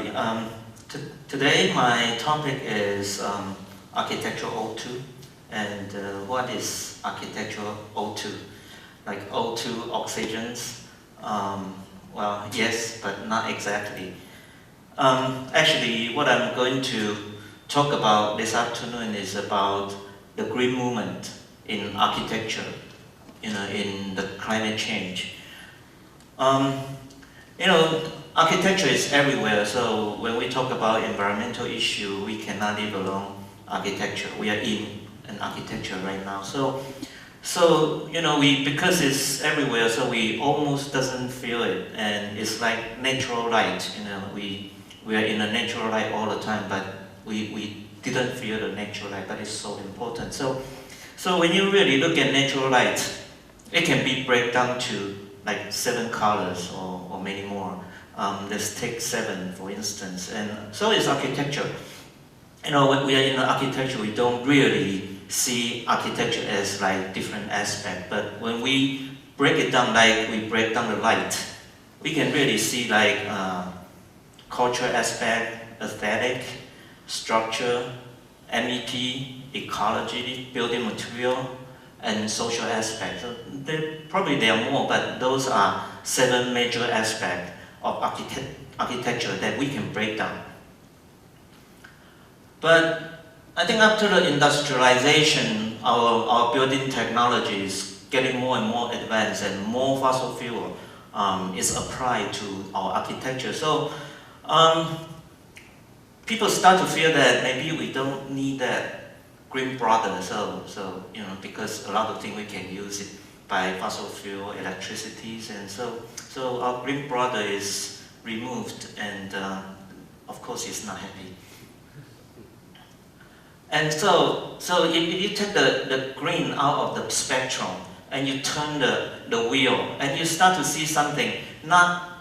everybody. Today my topic is architectural O2, and what is architectural O2? Like O2 oxygens? Well, yes, but not exactly. Actually, what I'm going to talk about this afternoon is about the green movement in architecture, in the climate change. Architecture is everywhere, so when we talk about environmental issue, we cannot live alone architecture. We are in an architecture right now. So because it's everywhere, so we almost doesn't feel it, and it's like natural light. We are in a natural light all the time, but we didn't feel the natural light, but it's so important. So when you really look at natural light, it can be break down to like 7 colors or many more. Let's take 7 for instance. And so is architecture. When we are in architecture, we don't really see architecture as like different aspects. But when we break it down, like we break down the light, we can really see like cultural aspect, aesthetic, structure, MEP, ecology, building material, and social aspects. So probably there are more, but those are 7 major aspects of architecture that we can break down. But I think after the industrialization, our building technology is getting more and more advanced, and more fossil fuel is applied to our architecture. So people start to feel that maybe we don't need that green brother. Because a lot of things we can use it by fossil fuel, electricities, and so our green brother is removed, and of course he's not happy. And so if you take the green out of the spectrum and you turn the wheel, and you start to see something not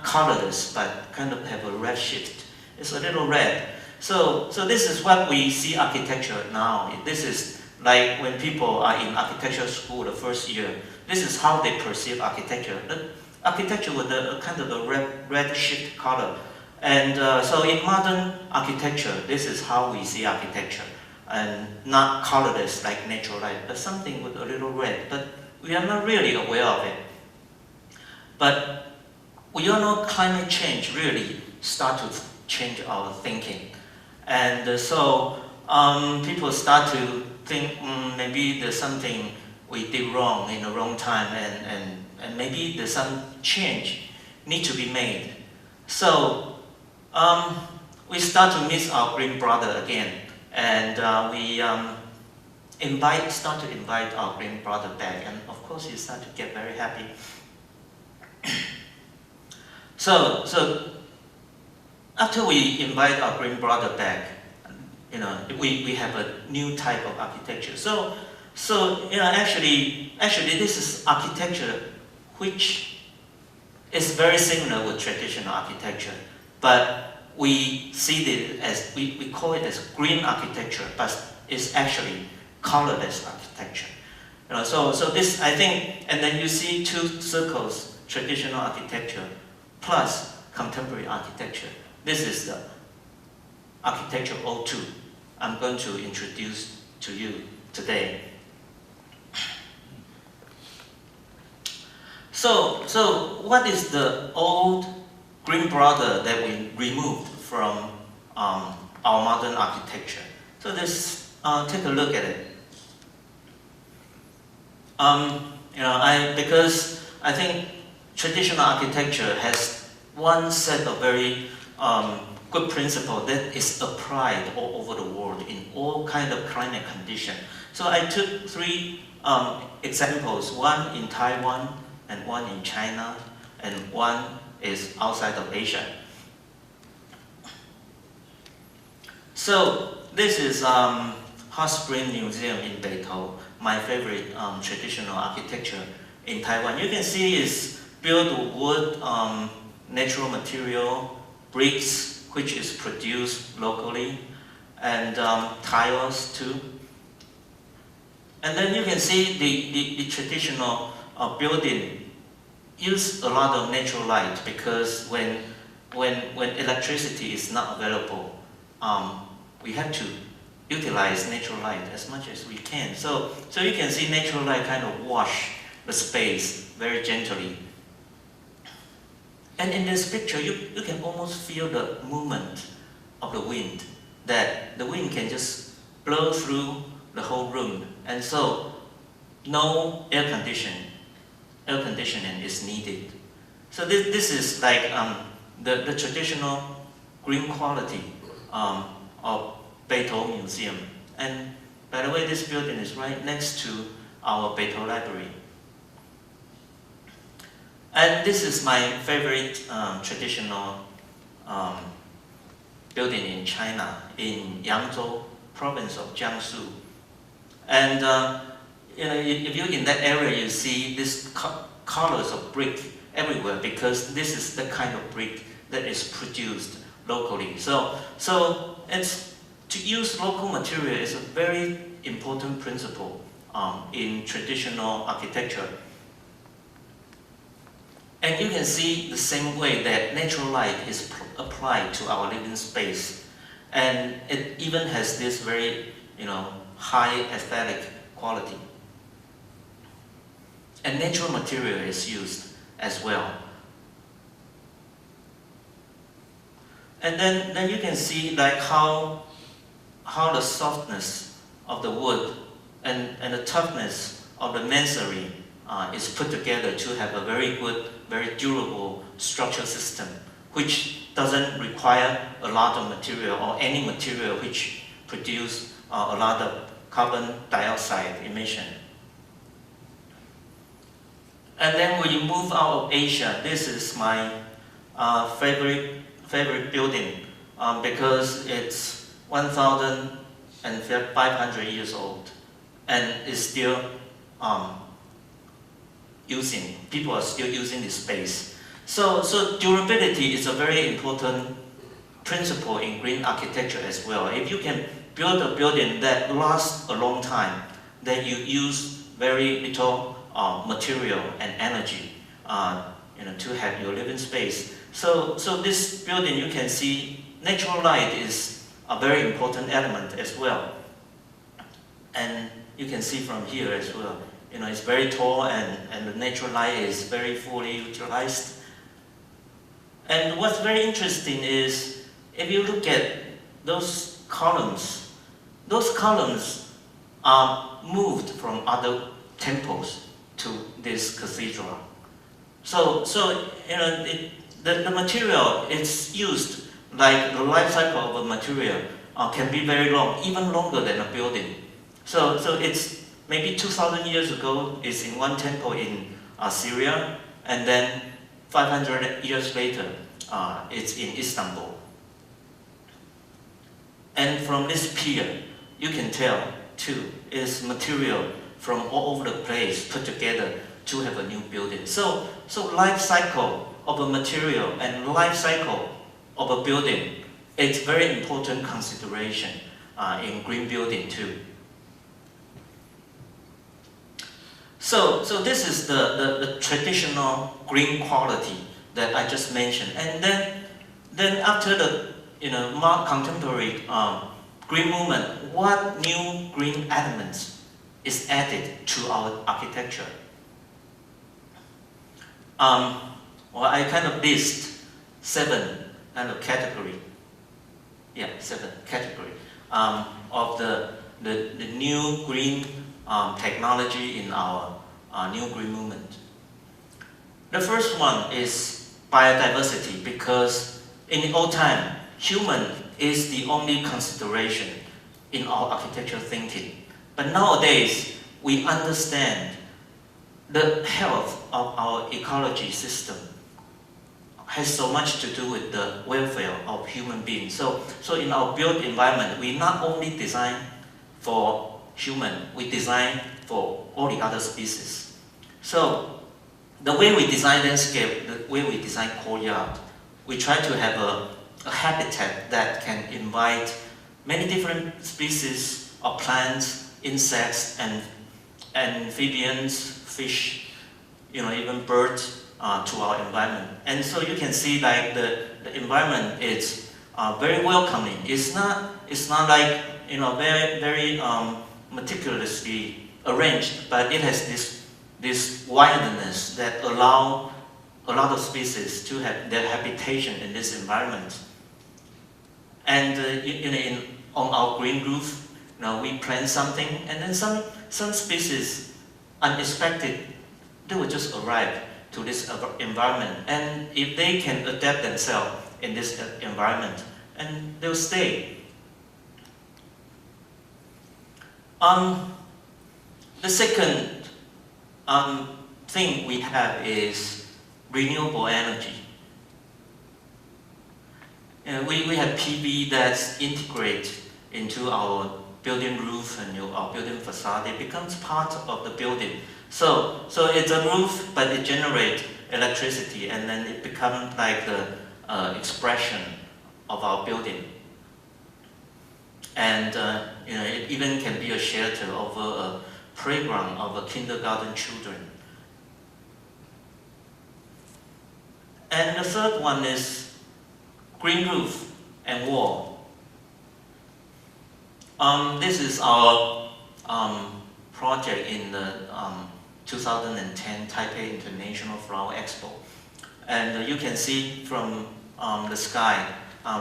colorless, but kind of have a red shift. It's a little red. So this is what we see architecture now. This is like when people are in architecture school the first year, this is how they perceive architecture. The architecture with a kind of a red shift color. And so in modern architecture, this is how we see architecture. And not colorless like natural light, but something with a little red. But we are not really aware of it. But we all know climate change really start to change our thinking. And so people start to think maybe there's something we did wrong in the wrong time, and maybe there's some change need to be made. So we start to miss our green brother again, and we start to invite our green brother back, and of course he start to get very happy. So after we invite our green brother back, we have a new type of architecture. So actually this is architecture which is very similar with traditional architecture, but we see it as, we call it as green architecture, but it's actually colorless architecture. So this, I think, and then you see 2 circles, traditional architecture plus contemporary architecture. This is the architecture O2 I'm going to introduce to you today. So what is the old green brother that we removed from our modern architecture? So let's take a look at it. Because I think traditional architecture has one set of very good principle that is applied all over the world in all kind of climate conditions. So I took 3 examples, one in Taiwan, and one in China, and one is outside of Asia. So this is Hot Spring Museum in Beito, my favorite traditional architecture in Taiwan. You can see it's built with wood, natural material, bricks, which is produced locally, and tiles too. And then you can see the traditional building use a lot of natural light, because when when electricity is not available, we have to utilize natural light as much as we can. So you can see natural light kind of wash the space very gently. And in this picture, you can almost feel the movement of the wind, that the wind can just blow through the whole room. And so no air conditioning is needed. So this is like the traditional green quality of Beito Museum. And by the way, this building is right next to our Beito Library. And this is my favorite traditional building in China, in Yangzhou province of Jiangsu. And if you're in that area, you see these colors of brick everywhere, because this is the kind of brick that is produced locally. So it's, to use local material is a very important principle in traditional architecture. And you can see the same way that natural light is applied to our living space. And it even has this very, high aesthetic quality. And natural material is used as well. And then you can see like how the softness of the wood and the toughness of the masonry is put together to have a very good, very durable structural system, which doesn't require a lot of material or any material which produce a lot of carbon dioxide emission. And then when you move out of Asia, this is my favorite building because it's 1,500 years old and is still people are still using this space. So durability is a very important principle in green architecture as well. If you can build a building that lasts a long time, then you use very little material and energy to have your living space. So this building, you can see natural light is a very important element as well. And you can see from here as well, it's very tall and the natural light is very fully utilized. And what's very interesting is, if you look at those columns are moved from other temples to this cathedral. So the material it's used, like the life cycle of a material can be very long, even longer than a building. So it's maybe 2,000 years ago is in one temple in Syria, and then 500 years later it's in Istanbul. And from this pier, you can tell too, is material from all over the place put together to have a new building. So life cycle of a material and life cycle of a building, it's very important consideration in green building too. So this is the traditional green quality that I just mentioned. And then after the more contemporary green movement, what new green elements is added to our architecture? Well, I kind of list 7 kind of category. Yeah, 7 category of the new green technology in our new green movement. The first one is biodiversity, because in the old time, human is the only consideration in our architectural thinking. But nowadays, we understand the health of our ecology system has so much to do with the welfare of human beings. So in our built environment, we not only design for human, we design for all the other species. So the way we design landscape, the way we design courtyard, we try to have a habitat that can invite many different species of plants, insects, and amphibians, fish, even birds, to our environment. And so you can see like the environment is very welcoming. It's not like very meticulously arranged, but it has this wildness that allow a lot of species to have their habitation in this environment. And on our green roof, we plant something, and then some species, unexpected, they will just arrive to this environment. And if they can adapt themselves in this environment, and they'll stay. The second thing we have is renewable energy. We have PV that's integrated into our building roof and our building facade. It becomes part of the building. So it's a roof, but it generates electricity, and then it becomes like the expression of our building. And it even can be a shelter over a playground of kindergarten children. And the third one is green roof and wall. This is our project in the 2010 Taipei International Flower Expo. And you can see from the sky,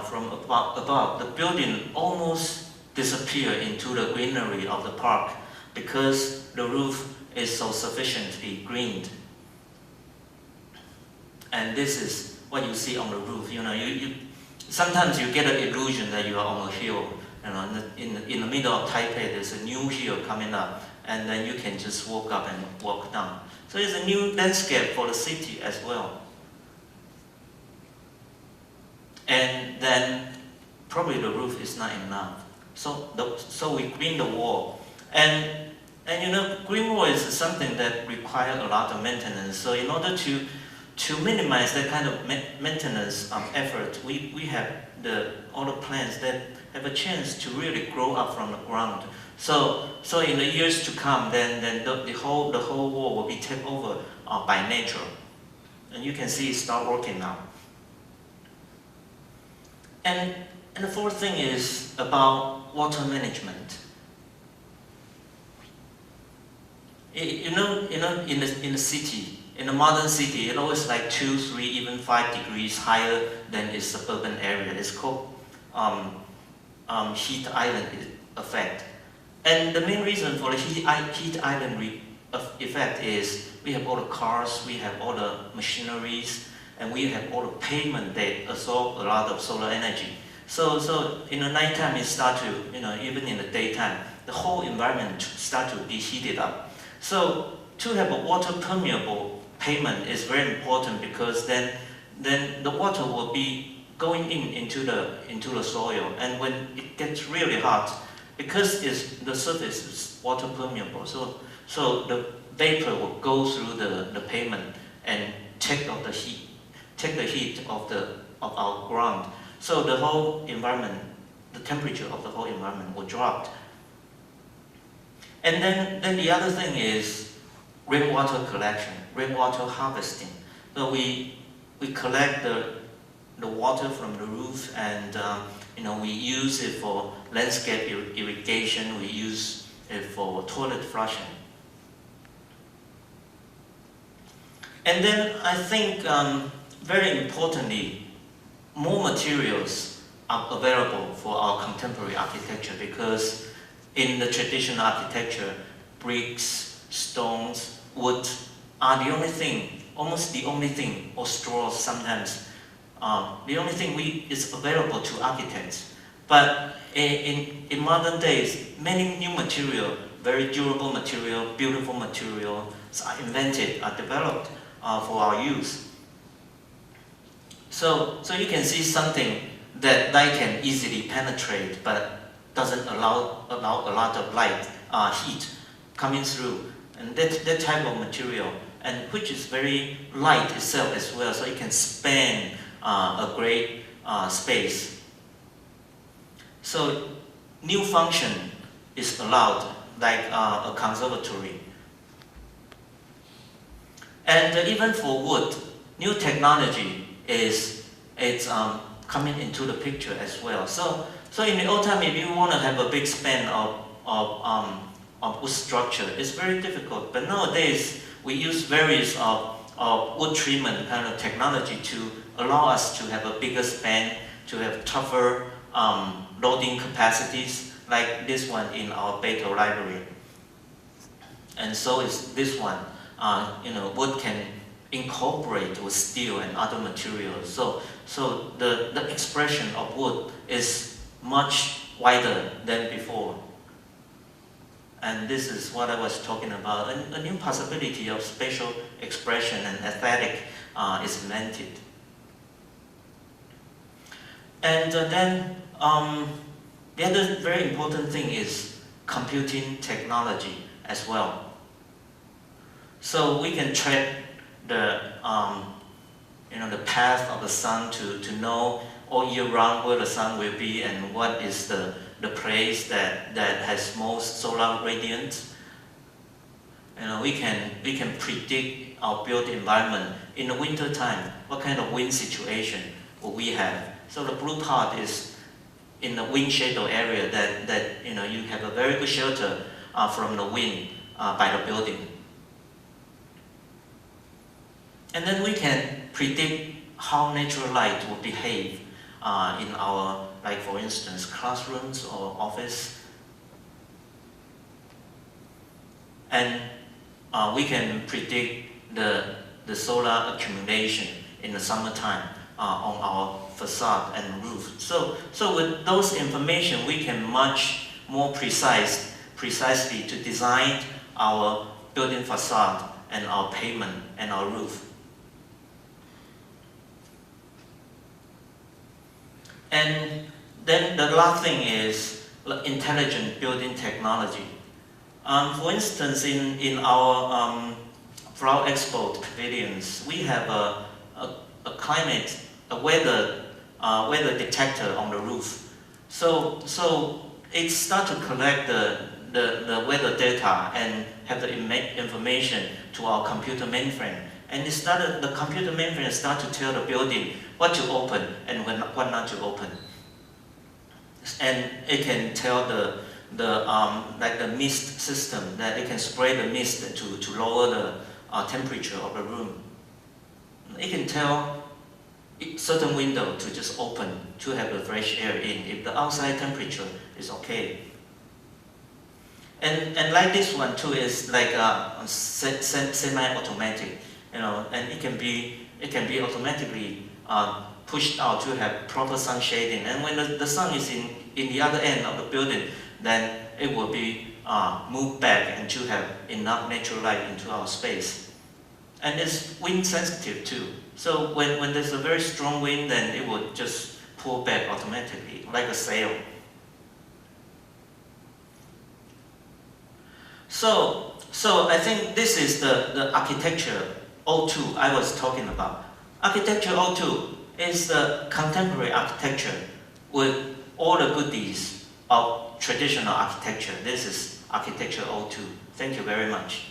from above, the building almost disappeared into the greenery of the park because the roof is so sufficiently greened. And this is what you see on the roof. Sometimes you get an illusion that you are on a hill. In the middle of Taipei, there's a new hill coming up, and then you can just walk up and walk down. So it's a new landscape for the city as well. And then probably the roof is not enough. So we green the wall. And green wall is something that requires a lot of maintenance. So in order to minimize that kind of maintenance effort, we have all the plants that have a chance to really grow up from the ground. So in the years to come, then the whole wall will be taken over by nature. And you can see it start working now. And the fourth thing is about water management. In the city, in the modern city, it's always like 2, 3, even 5 degrees higher than its suburban area. It's called heat island effect. And the main reason for the heat island effect is we have all the cars, we have all the machineries, and we have all the pavement that absorb a lot of solar energy. So in the nighttime, it starts to, even in the daytime, the whole environment starts to be heated up. So to have a water permeable pavement is very important, because then the water will be going into the soil, and when it gets really hot, because the surface is water permeable, so the vapor will go through the pavement and take the heat of our ground. So the whole environment, the temperature of the whole environment will drop. And then the other thing is rainwater collection, rainwater harvesting. So we collect the water from the roof, and we use it for landscape irrigation. We use it for toilet flushing. And then I think very importantly, more materials are available for our contemporary architecture, because in the traditional architecture, bricks, stones, wood are the only thing, almost the only thing, or straws sometimes, the only thing is available to architects. But in modern days, many new material, very durable material, beautiful materials are invented, are developed for our use. So you can see something that light can easily penetrate, but doesn't allow a lot of light, heat coming through, and that type of material, and which is very light itself as well, so it can span a great space. So new function is allowed, like a conservatory. And even for wood, new technology is coming into the picture as well. So in the old time, if you want to have a big span of wood structure, it's very difficult. But nowadays, we use various wood treatment kind of technology to allow us to have a bigger span, to have tougher loading capacities, like this one in our Beto library. And so is this one. Wood can incorporate with steel and other materials. So the expression of wood is much wider than before. And this is what I was talking about. A new possibility of spatial expression and aesthetic is invented. And then the other very important thing is computing technology as well. So we can track the path of the sun to know all year round where the sun will be and what is the place that has most solar radiance. We can predict our built environment in the winter time. What kind of wind situation will we have? So the blue part is in the wind shadow area that you have a very good shelter from the wind by the building. And then we can predict how natural light will behave in our, like for instance, classrooms or office. And we can predict the solar accumulation in the summertime on our facade and roof. So with those information, we can much more precisely to design our building facade and our pavement and our roof. And then the last thing is intelligent building technology. For instance, in our flower export pavilions, we have a weather detector on the roof. So it starts to collect the weather data and have the information to our computer mainframe. And the computer mainframe starts to tell the building what to open and what not to open. And it can tell like the mist system, that it can spray the mist to lower the temperature of the room. It can tell certain window to just open to have the fresh air in if the outside temperature is okay. And like this one too is like semi-automatic, and it can be automatically pushed out to have proper sun shading. And when the sun is in the other end of the building, then it will be moved back and to have enough natural light into our space. And it's wind sensitive too. So when there's a very strong wind, then it will just pull back automatically, like a sail. So I think this is the architecture O2 I was talking about. Architecture O2 is the contemporary architecture with all the goodies of traditional architecture. This is architecture O2. Thank you very much.